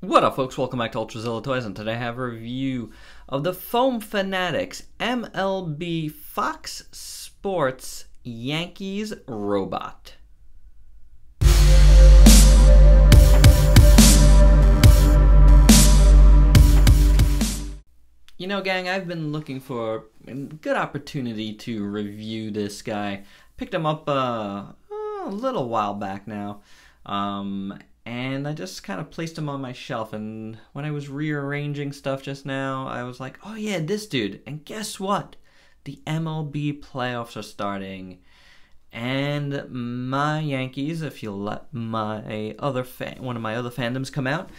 What up, folks? Welcome back to Ultrazilla Toys, and today I have a review of the Fanatics MLB Fox Sports Yankees robot. You know, gang, I've been looking for a good opportunity to review this guy. Picked him up a little while back now. And I just kind of placed him on my shelf, and when I was rearranging stuff just now, I was like, oh yeah, this dude. And guess what? The MLB playoffs are starting, and my Yankees, if you'll let my other one of my other fandoms come out,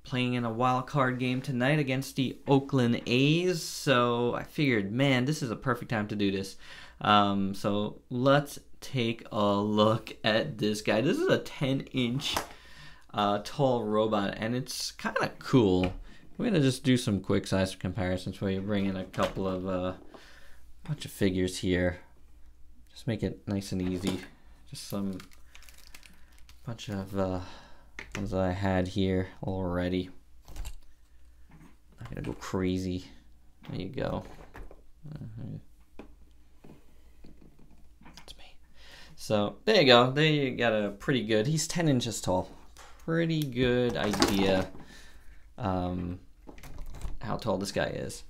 playing in a wild card game tonight against the Oakland A's. So I figured, man, this is a perfect time to do this. So let's take a look at this guy. This is a 10-inch tall robot, and it's kind of cool. We're gonna just do some quick size comparisons where you bring in a couple of bunch of figures here. Just make it nice and easy. Just some bunch of ones that I had here already. Not gonna go crazy. There you go. So there you go. There you got a pretty good. He's 10 inches tall. Pretty good idea how tall this guy is.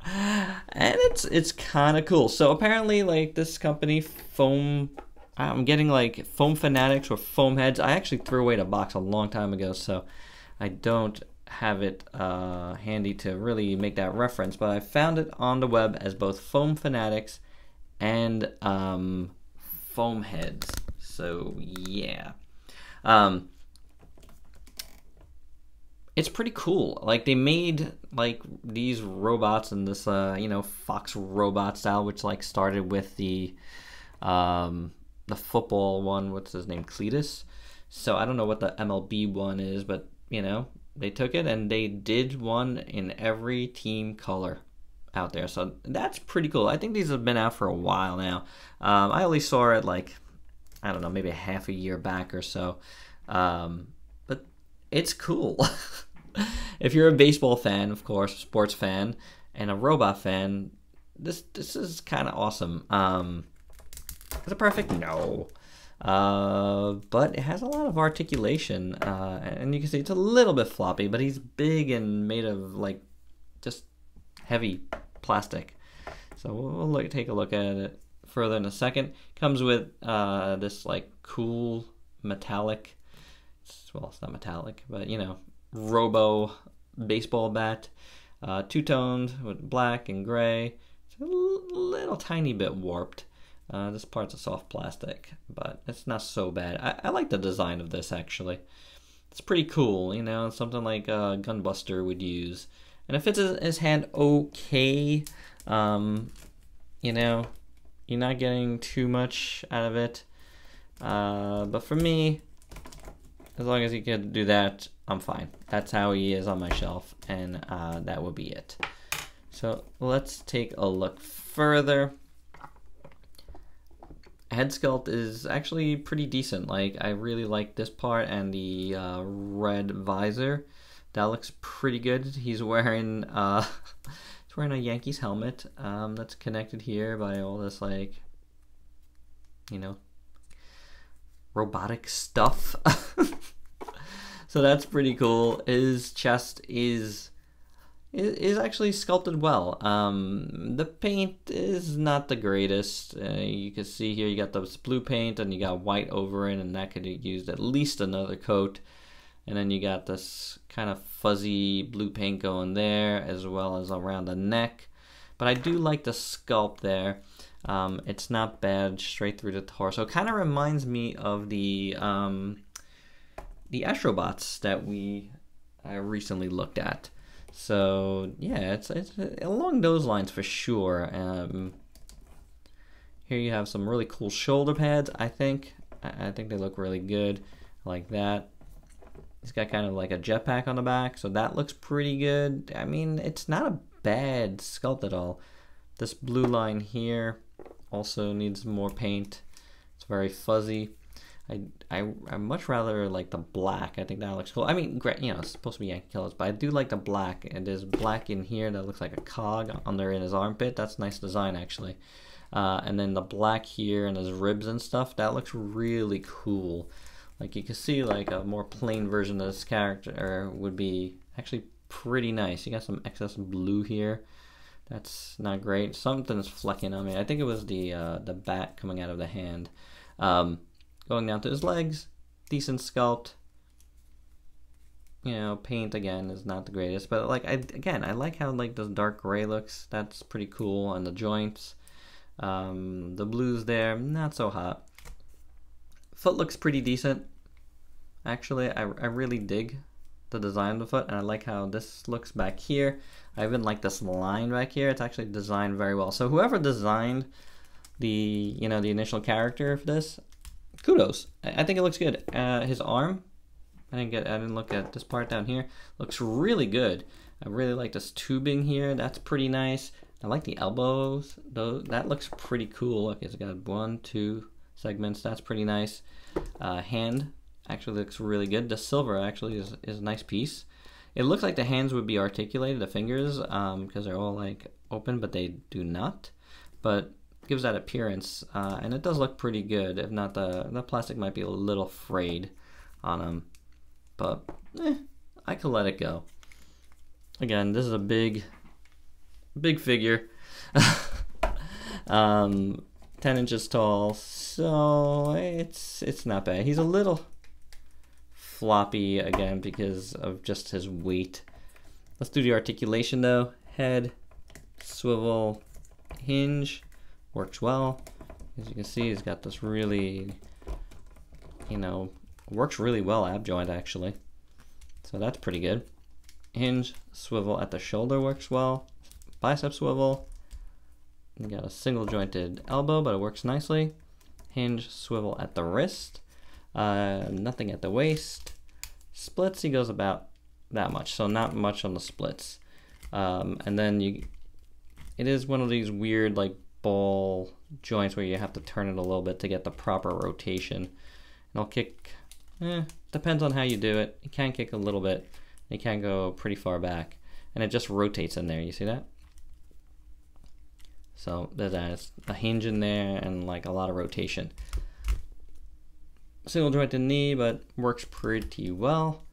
And it's kind of cool. So apparently, like, this company, I'm getting like Foam Fanatics or Foam Heads. I actually threw away the box a long time ago, so I don't have it handy to really make that reference. But I found it on the web as both Foam Fanatics and Foam Heads. So yeah, it's pretty cool. Like, they made like these robots in this Fox robot style, which like started with the football one. What's his name? Cletus. So I don't know what the MLB one is, but you know, they took it and they did one in every team color out there, so that's pretty cool. I think these have been out for a while now. I only saw it like, I don't know, maybe a half a year back or so, but it's cool. If you're a baseball fan, of course, sports fan, and a robot fan, this is kind of awesome. Is it perfect? No. But it has a lot of articulation, and you can see it's a little bit floppy, but he's big and made of like just heavy plastic. So we'll take a look at it further in a second. Comes with this like cool metallic, well, it's not metallic, but you know, robo baseball bat, two-toned with black and gray. It's a little tiny bit warped. This part's a soft plastic, but it's not so bad. I like the design of this, actually. It's pretty cool, you know, something like Gunbuster would use. And it fits his hand okay. You know, you're not getting too much out of it. But for me, as long as you can do that, I'm fine. That's how he is on my shelf, and that would be it. So let's take a look further. Head sculpt is actually pretty decent. Like, I really like this part and the red visor. That looks pretty good. He's wearing a Yankees helmet that's connected here by all this, like, you know, robotic stuff. So that's pretty cool. His chest is actually sculpted well. The paint is not the greatest. You can see here you got this blue paint and you got white over it, and that could have used at least another coat. And then you got this kind of fuzzy blue paint going there, as well as around the neck. But I do like the sculpt there. It's not bad, straight through the torso. It kind of reminds me of the Astrobots that I recently looked at. So yeah, it's along those lines for sure. Here you have some really cool shoulder pads. I think they look really good, like that. It's got kind of like a jetpack on the back, so that looks pretty good. I mean, it's not a bad sculpt at all. This blue line here also needs more paint. It's very fuzzy. I much rather like the black. I think that looks cool. I mean, you know, it's supposed to be Yankee colors, but I do like the black. And there's black in here that looks like a cog under in his armpit. That's nice design, actually. And then the black here and his ribs and stuff, that looks really cool. Like you can see, like a more plain version of this character would be actually pretty nice. You got some excess blue here. That's not great. Something's flecking on me. I think it was the bat coming out of the hand. Going down to his legs, decent sculpt. You know, paint again is not the greatest, but like I like how like this dark gray looks. That's pretty cool. And the joints, the blues there, not so hot. Foot looks pretty decent. Actually, I really dig the design of the foot, and I like how this looks back here. I even like this line back here. It's actually designed very well. So whoever designed the the initial character of this, kudos. I think it looks good. His arm, I didn't look at this part down here. Looks really good. I really like this tubing here. That's pretty nice. I like the elbows. Though that looks pretty cool. Look, it's got 1, 2 segments. That's pretty nice. Hand actually looks really good. The silver actually is a nice piece. It looks like the hands would be articulated, the fingers, because they're all like open, but they do not. But gives that appearance, and it does look pretty good. If not, the plastic might be a little frayed on them, but I could let it go. Again, this is a big figure, 10 inches tall, so it's not bad. He's a little floppy again because of just his weight. Let's do the articulation though. Head, swivel, hinge, works well. As you can see, he's got this really, works really well ab joint actually. So that's pretty good. Hinge, swivel at the shoulder works well. Bicep swivel. You got a single jointed elbow, but it works nicely. Hinge, swivel at the wrist. Nothing at the waist. Splits, he goes about that much, so not much on the splits. And then it is one of these weird like ball joints where you have to turn it a little bit to get the proper rotation. And I'll kick, depends on how you do it. You can kick a little bit. You can go pretty far back, and it just rotates in there. You see that? So there's that. It's a hinge in there and like a lot of rotation. Single jointed knee, but works pretty well.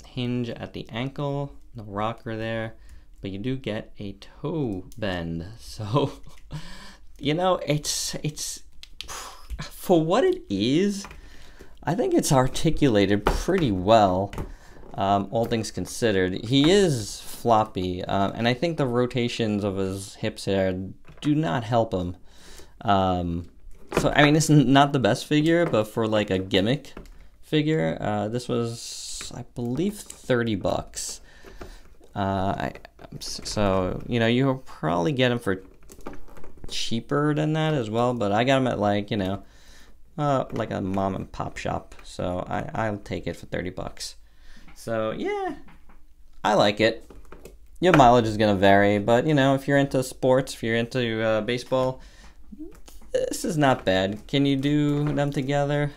Hinge at the ankle, no rocker there, but you do get a toe bend. So, it's for what it is, I think it's articulated pretty well, all things considered. He is floppy, and I think the rotations of his hips here do not help him. So, I mean, it's not the best figure, but for like a gimmick figure, this was, I believe, $30. So, you'll probably get them for cheaper than that as well, but I got them at like, like a mom and pop shop. So I'll take it for $30. So yeah, I like it. Your mileage is gonna vary, but if you're into sports, if you're into baseball, this is not bad. Can you do them together?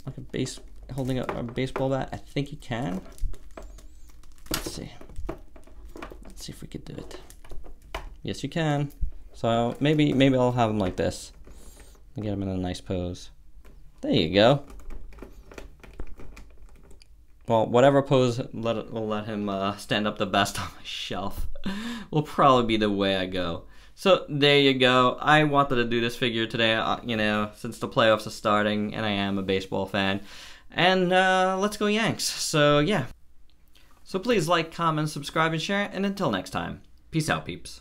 Like holding a baseball bat? I think you can. Let's see. Let's see if we could do it. Yes, you can. So maybe I'll have them like this. And get them in a nice pose. There you go. Well, whatever pose will let him stand up the best on my shelf will probably be the way I go. So there you go. I wanted to do this figure today, since the playoffs are starting, and I am a baseball fan. And let's go Yanks. So yeah. So please like, comment, subscribe, and share. And until next time, peace out, peeps.